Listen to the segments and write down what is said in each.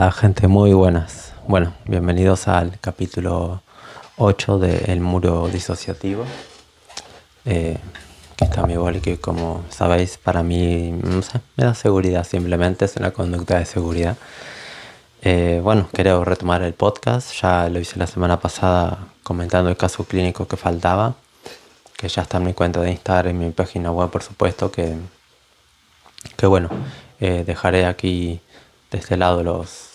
Hola gente, muy buenas. Bueno, bienvenidos al capítulo 8 de El Muro Disociativo, eh, que está muy igual y que como sabéis para mí no sé, me da seguridad, simplemente es una conducta de seguridad. Bueno, quería retomar el podcast, ya lo hice la semana pasada comentando el caso clínico que faltaba, que ya está en mi cuenta de Instagram y en mi página web, por supuesto, que bueno, dejaré aquí de este lado los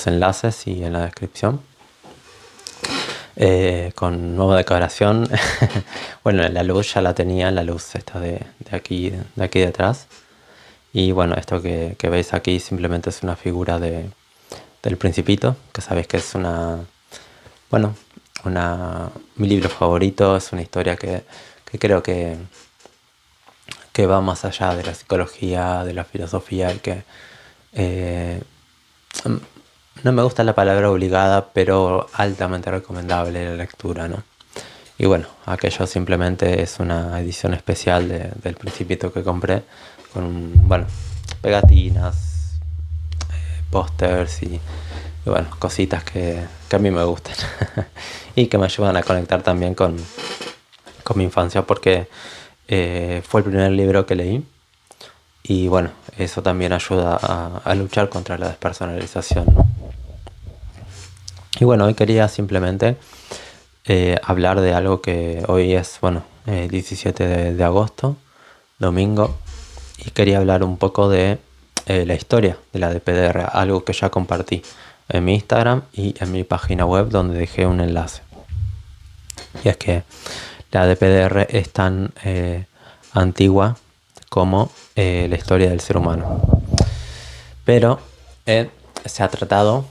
enlaces y en la descripción. Con nueva decoración. Bueno, la luz ya la tenía, la luz esta de aquí detrás. Y bueno, esto que veis aquí simplemente es una figura del Principito, que sabéis que es bueno, mi libro favorito, es una historia que creo que va más allá de la psicología, de la filosofía, y que eh, no me gusta la palabra obligada, pero altamente recomendable la lectura, ¿no? Y bueno, aquello simplemente es una edición especial del Principito que compré con, bueno, pegatinas, pósters y bueno, cositas que a mí me gustan y que me ayudan a conectar también con mi infancia porque fue el primer libro que leí y bueno, eso también ayuda a luchar contra la despersonalización, ¿no? Y bueno, hoy quería simplemente hablar de algo que hoy es, bueno, 17 de agosto, domingo, y quería hablar un poco de la historia de la DPDR, algo que ya compartí en mi Instagram y en mi página web donde dejé un enlace. Y es que la DPDR es tan antigua como la historia del ser humano. Pero se ha tratado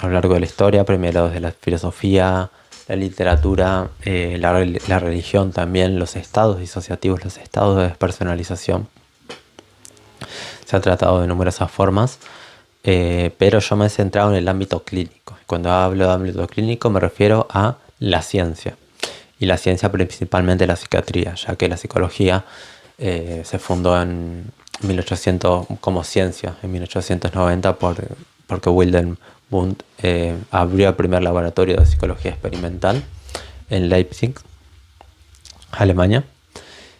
a lo largo de la historia, primero desde la filosofía, la literatura, la religión también, los estados disociativos, los estados de despersonalización. Se ha tratado de numerosas formas, pero yo me he centrado en el ámbito clínico. Cuando hablo de ámbito clínico me refiero a la ciencia, y la ciencia principalmente la psiquiatría, ya que la psicología se fundó en 1800 como ciencia, en 1890 porque Wilhelm Wundt abrió el primer laboratorio de psicología experimental en Leipzig, Alemania,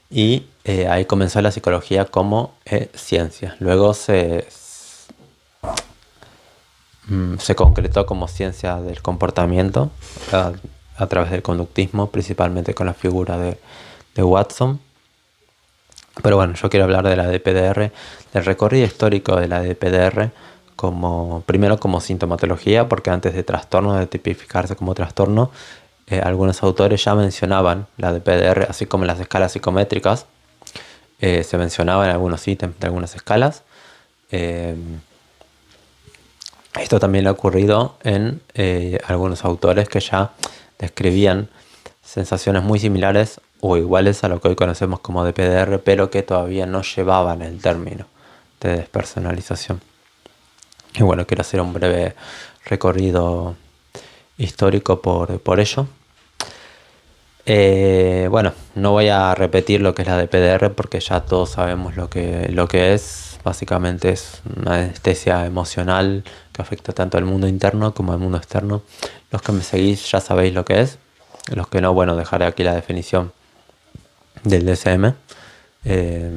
y ahí comenzó la psicología como ciencia. Luego se concretó como ciencia del comportamiento a través del conductismo, principalmente con la figura de Watson. Pero bueno, yo quiero hablar de la DPDR, del recorrido histórico de la DPDR, primero como sintomatología, porque antes de trastorno, de tipificarse como trastorno, algunos autores ya mencionaban la DPDR, así como las escalas psicométricas, se mencionaban algunos ítems de algunas escalas. Esto también ha ocurrido en algunos autores que ya describían sensaciones muy similares o iguales a lo que hoy conocemos como DPDR, pero que todavía no llevaban el término de despersonalización. Y bueno, quiero hacer un breve recorrido histórico por ello. Bueno, no voy a repetir lo que es la DPDR porque ya todos sabemos lo que es. Básicamente es una anestesia emocional que afecta tanto al mundo interno como al mundo externo. Los que me seguís ya sabéis lo que es. Los que no, bueno, dejaré aquí la definición del DSM. Eh,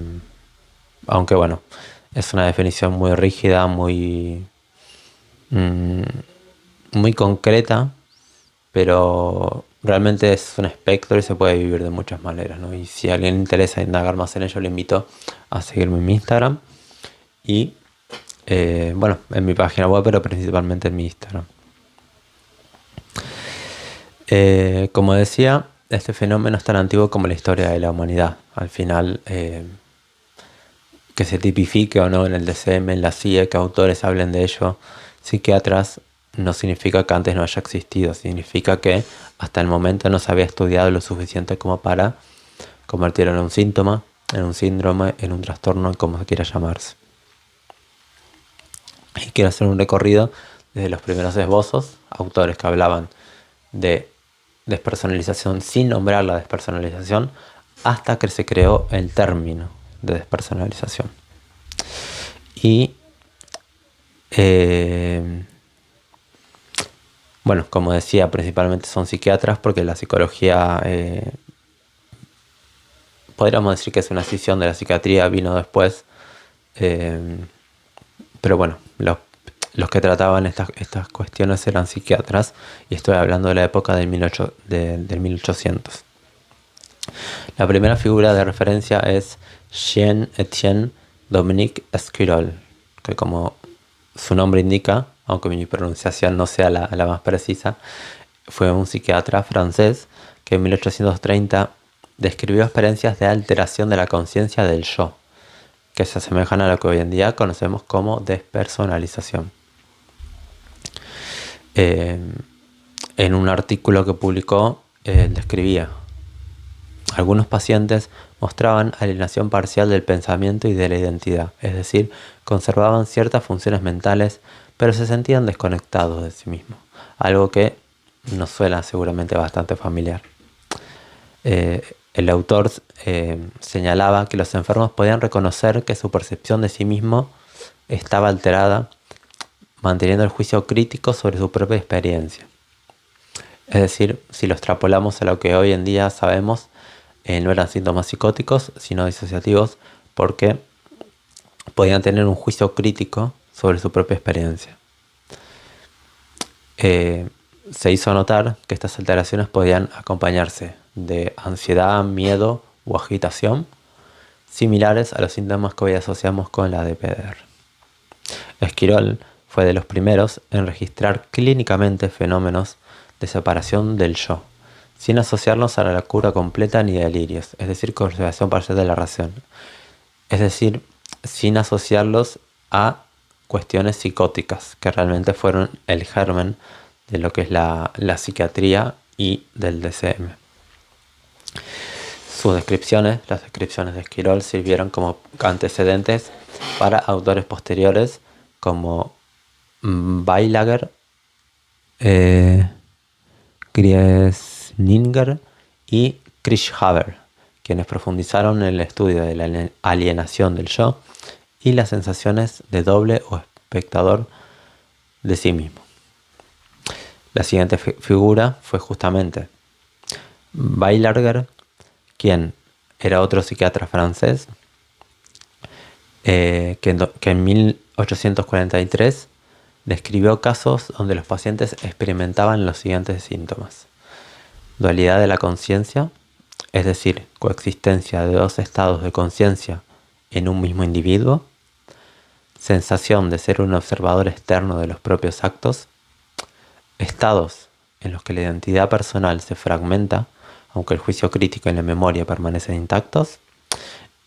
Aunque bueno, es una definición muy rígida, mm, muy concreta, pero realmente es un espectro y se puede vivir de muchas maneras, ¿no? Y si a alguien le interesa indagar más en ello, le invito a seguirme en mi Instagram y, bueno, en mi página web, pero principalmente en mi Instagram. Como decía, este fenómeno es tan antiguo como la historia de la humanidad. Al final, que se tipifique o no en el DSM, en la CIE, que autores hablen de ello, psiquiatras, no significa que antes no haya existido, significa que hasta el momento no se había estudiado lo suficiente como para convertirlo en un síntoma, en un síndrome, en un trastorno, como se quiera llamarse. Y quiero hacer un recorrido desde los primeros esbozos, autores que hablaban de despersonalización sin nombrar la despersonalización, hasta que se creó el término de despersonalización. Y Eh, bueno, como decía, principalmente son psiquiatras porque la psicología, podríamos decir que es una escisión de la psiquiatría, vino después. eh, pero bueno, los que trataban estas cuestiones eran psiquiatras y estoy hablando de la época del 1800. La primera figura de referencia es Jean-Étienne Dominique Esquirol, que como su nombre indica, aunque mi pronunciación no sea la más precisa, fue un psiquiatra francés que en 1830 describió experiencias de alteración de la conciencia del yo, que se asemejan a lo que hoy en día conocemos como despersonalización. Eh, en un artículo que publicó, describía: algunos pacientes mostraban alienación parcial del pensamiento y de la identidad, es decir, conservaban ciertas funciones mentales, pero se sentían desconectados de sí mismos, algo que nos suena seguramente bastante familiar. El autor señalaba que los enfermos podían reconocer que su percepción de sí mismo estaba alterada, manteniendo el juicio crítico sobre su propia experiencia. Es decir, si lo extrapolamos a lo que hoy en día sabemos, no eran síntomas psicóticos, sino disociativos, porque podían tener un juicio crítico sobre su propia experiencia. Se hizo notar que estas alteraciones podían acompañarse de ansiedad, miedo o agitación, similares a los síntomas que hoy asociamos con la DPDR. Esquirol fue de los primeros en registrar clínicamente fenómenos de separación del yo, sin asociarlos a la locura completa ni delirios, es decir, conservación parcial de la razón. Es decir, sin asociarlos a cuestiones psicóticas, que realmente fueron el germen de lo que es la psiquiatría y del DCM. Sus descripciones, las descripciones de Esquirol, sirvieron como antecedentes para autores posteriores como Weilager, Griesninger y Kirchhaber, quienes profundizaron en el estudio de la alienación del yo y las sensaciones de doble o espectador de sí mismo. La siguiente figura fue justamente Weilager, quien era otro psiquiatra francés, que en 1843 describió casos donde los pacientes experimentaban los siguientes síntomas: dualidad de la conciencia, es decir, coexistencia de dos estados de conciencia en un mismo individuo; sensación de ser un observador externo de los propios actos; estados en los que la identidad personal se fragmenta, aunque el juicio crítico y la memoria permanecen intactos;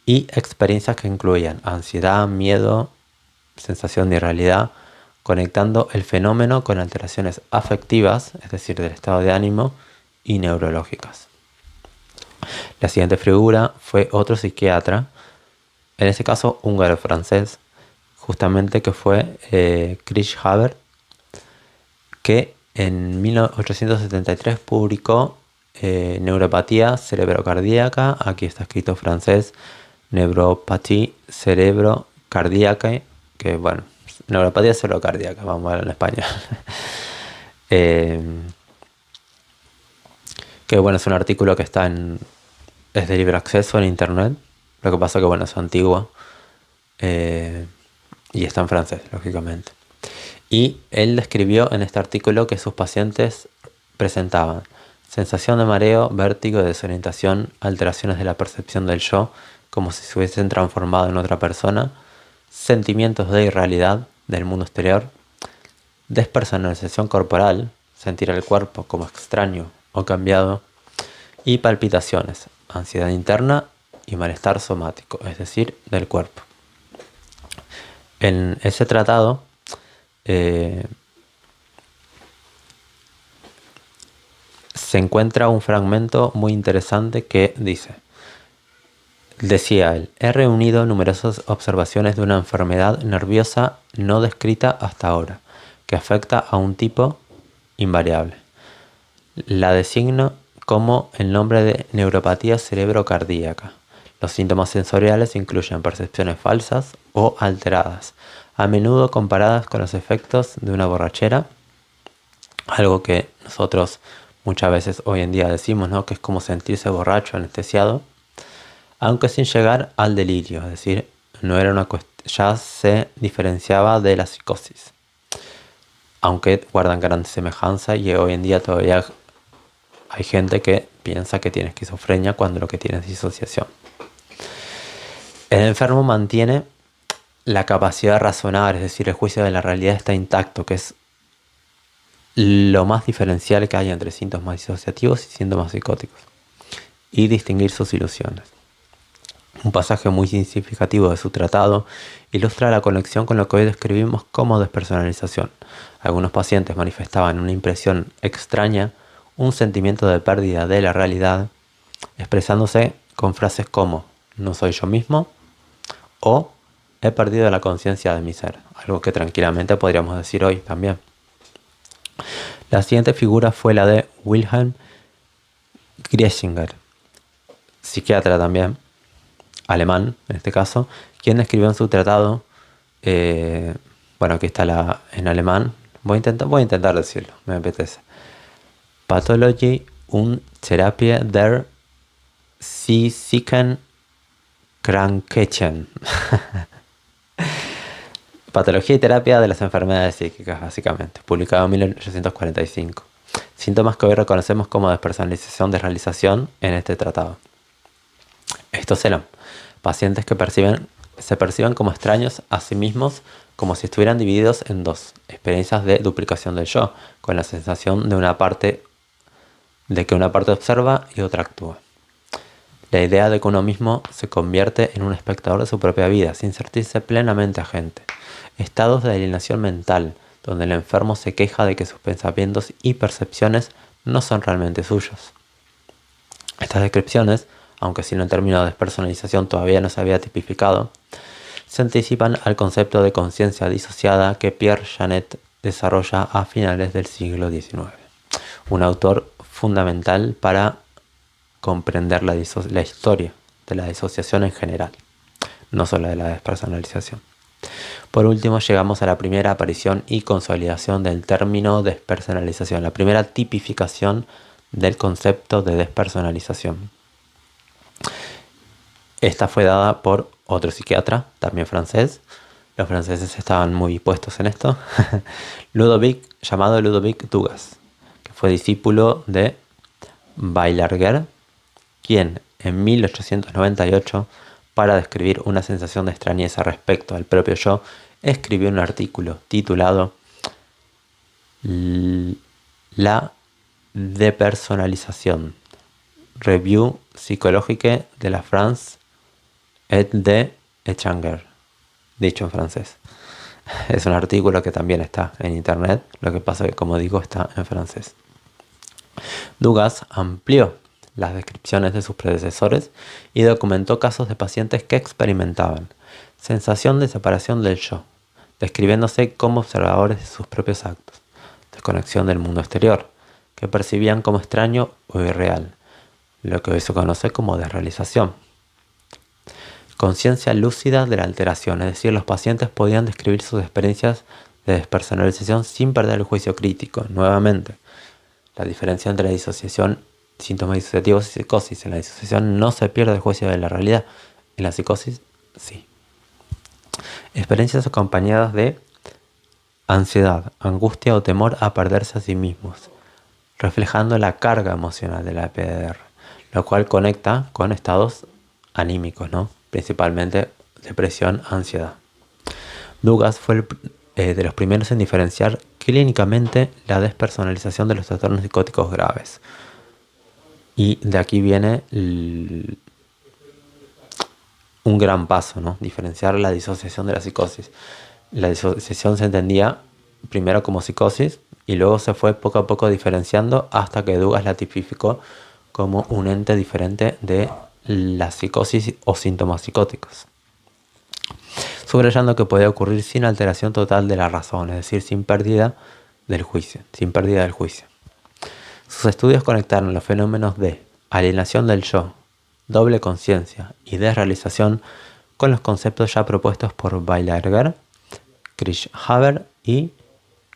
y experiencias que incluían ansiedad, miedo, sensación de irrealidad, conectando el fenómeno con alteraciones afectivas, es decir, del estado de ánimo, y neurológicas. La siguiente figura fue otro psiquiatra, en este caso húngaro-francés, justamente, que fue Kirchhaber, que en 1873 publicó Neuropatía cerebrocardíaca, aquí está escrito francés, Neuropathie cerebrocardíaca, que bueno, neuropatía cerebrocardíaca, vamos a ver en español. Que bueno, es un artículo que es de libre acceso en internet. Lo que pasa que bueno, es antiguo y está en francés, lógicamente. Y él describió en este artículo que sus pacientes presentaban sensación de mareo, vértigo, desorientación, alteraciones de la percepción del yo, como si se hubiesen transformado en otra persona, sentimientos de irrealidad del mundo exterior, despersonalización corporal, sentir el cuerpo como extraño o cambiado, y palpitaciones, ansiedad interna y malestar somático, es decir, del cuerpo. En ese tratado se encuentra un fragmento muy interesante que decía él: he reunido numerosas observaciones de una enfermedad nerviosa no descrita hasta ahora, que afecta a un tipo invariable. La designo como el nombre de neuropatía cerebrocardíaca. Los síntomas sensoriales incluyen percepciones falsas o alteradas, a menudo comparadas con los efectos de una borrachera, algo que nosotros muchas veces hoy en día decimos, ¿no? Que es como sentirse borracho, anestesiado, aunque sin llegar al delirio, es decir, no era una ya se diferenciaba de la psicosis, aunque guardan gran semejanza y hoy en día todavía hay gente que piensa que tiene esquizofrenia cuando lo que tiene es disociación. El enfermo mantiene la capacidad de razonar, es decir, el juicio de la realidad está intacto, que es lo más diferencial que hay entre síntomas disociativos y síntomas psicóticos, y distinguir sus ilusiones. Un pasaje muy significativo de su tratado ilustra la conexión con lo que hoy describimos como despersonalización. Algunos pacientes manifestaban una impresión extraña, un sentimiento de pérdida de la realidad, expresándose con frases como "no soy yo mismo" o "he perdido la conciencia de mi ser", algo que tranquilamente podríamos decir hoy también. La siguiente figura fue la de Wilhelm Griesinger, psiquiatra también, alemán en este caso, quien escribió en su tratado, bueno, aquí está en alemán, voy a intentar decirlo, me apetece. Pathologie und Therapie der psychischen Krankheiten. Patología y terapia de las enfermedades psíquicas, básicamente, publicado en 1845. Síntomas que hoy reconocemos como despersonalización, desrealización en este tratado. Estos eran pacientes que se perciben como extraños a sí mismos, como si estuvieran divididos en dos, experiencias de duplicación del yo, con la sensación de que una parte observa y otra actúa. La idea de que uno mismo se convierte en un espectador de su propia vida, sin sentirse plenamente agente. Estados de alienación mental, donde el enfermo se queja de que sus pensamientos y percepciones no son realmente suyos. Estas descripciones, aunque sin el término de despersonalización todavía no se había tipificado, se anticipan al concepto de conciencia disociada que Pierre Janet desarrolla a finales del siglo XIX. Un autor fundamental para comprender la historia de la disociación en general, no solo de la despersonalización. Por último, llegamos a la primera aparición y consolidación del término despersonalización, la primera tipificación del concepto de despersonalización. Esta fue dada por otro psiquiatra, también francés. Los franceses estaban muy puestos en esto. Llamado Ludovic Dugas, que fue discípulo de Beilanger, quien en 1898, para describir una sensación de extrañeza respecto al propio yo, escribió un artículo titulado La depersonalización, Revue psychologique de la France et de Échanger, dicho en francés. Es un artículo que también está en internet, lo que pasa que, como digo, está en francés. Dugas amplió las descripciones de sus predecesores y documentó casos de pacientes que experimentaban sensación de separación del yo, describiéndose como observadores de sus propios actos, desconexión del mundo exterior, que percibían como extraño o irreal, lo que hoy se conoce como desrealización. Conciencia lúcida de la alteración, es decir, los pacientes podían describir sus experiencias de despersonalización sin perder el juicio crítico. Nuevamente, la diferencia entre la disociación, síntomas disociativos y psicosis. En la disociación no se pierde el juicio de la realidad, en la psicosis sí. Experiencias acompañadas de ansiedad, angustia o temor a perderse a sí mismos, reflejando la carga emocional de la PDR, lo cual conecta con estados anímicos, ¿no? Principalmente depresión, ansiedad. Dugas fue de los primeros en diferenciar clínicamente la despersonalización de los trastornos psicóticos graves. Y de aquí viene un gran paso, ¿no? Diferenciar la disociación de la psicosis. La disociación se entendía primero como psicosis y luego se fue poco a poco diferenciando hasta que Dugas la tipificó como un ente diferente de la psicosis o síntomas psicóticos, subrayando que podía ocurrir sin alteración total de la razón, es decir, sin pérdida del juicio. Sus estudios conectaron los fenómenos de alienación del yo, doble conciencia y desrealización con los conceptos ya propuestos por Beilanger, Chris Haber y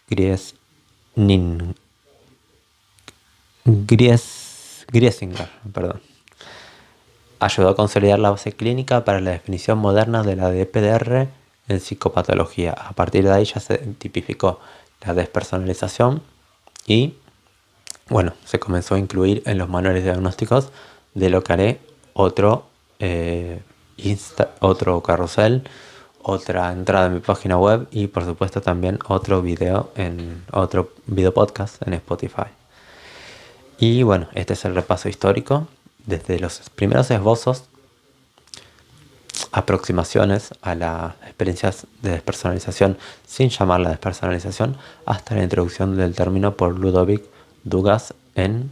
Griesinger, perdón. Ayudó a consolidar la base clínica para la definición moderna de la DPDR en psicopatología. A partir de ahí ya se tipificó la despersonalización y, bueno, se comenzó a incluir en los manuales diagnósticos, de lo que haré otro carrusel, otra entrada en mi página web y por supuesto también otro video podcast en Spotify. Y bueno, este es el repaso histórico desde los primeros esbozos, aproximaciones a las experiencias de despersonalización sin llamarla despersonalización, hasta la introducción del término por Ludovic Dugas en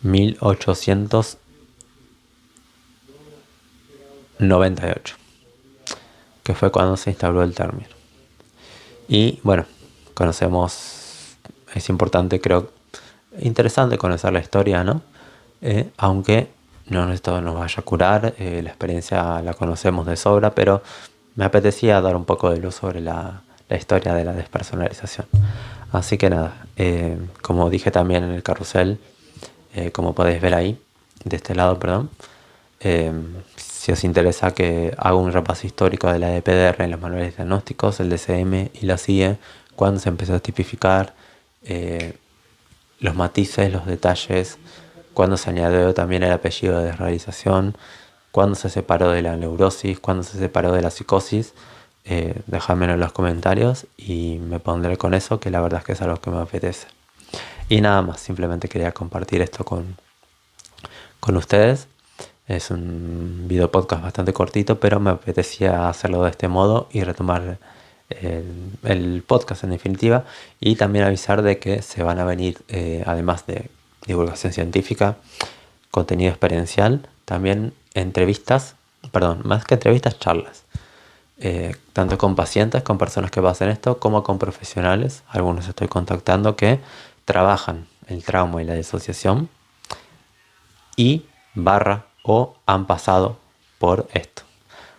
1898, que fue cuando se instauró el término. Y bueno, es importante, creo, interesante conocer la historia, ¿no? Aunque no esto nos vaya a curar, la experiencia la conocemos de sobra, pero me apetecía dar un poco de luz sobre la historia de la despersonalización. Así que nada, como dije también en el carrusel, como podéis ver ahí, de este lado, perdón, si os interesa que haga un repaso histórico de la DPDR en los manuales diagnósticos, el DCM y la CIE, cuando se empezó a tipificar, los matices, los detalles, cuando se añadió también el apellido de desrealización, cuando se separó de la neurosis, cuando se separó de la psicosis, dejádmelo en los comentarios y me pondré con eso, que la verdad es que es algo que me apetece. Y nada más, simplemente quería compartir esto con ustedes. Es un video podcast bastante cortito, pero me apetecía hacerlo de este modo y retomar el podcast en definitiva, y también avisar de que se van a venir, además de divulgación científica, contenido experiencial, también más que entrevistas, charlas, tanto con pacientes, con personas que pasan esto, como con profesionales. Algunos estoy contactando que trabajan el trauma y la disociación y o han pasado por esto.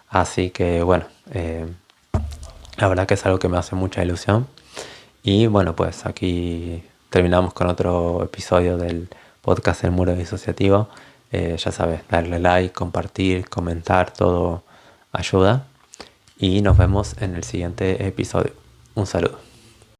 Así que bueno, la verdad que es algo que me hace mucha ilusión. Y bueno, pues aquí terminamos con otro episodio del podcast El Muro Disociativo. Ya sabes, darle like, compartir, comentar, todo ayuda. Y nos vemos en el siguiente episodio. Un saludo.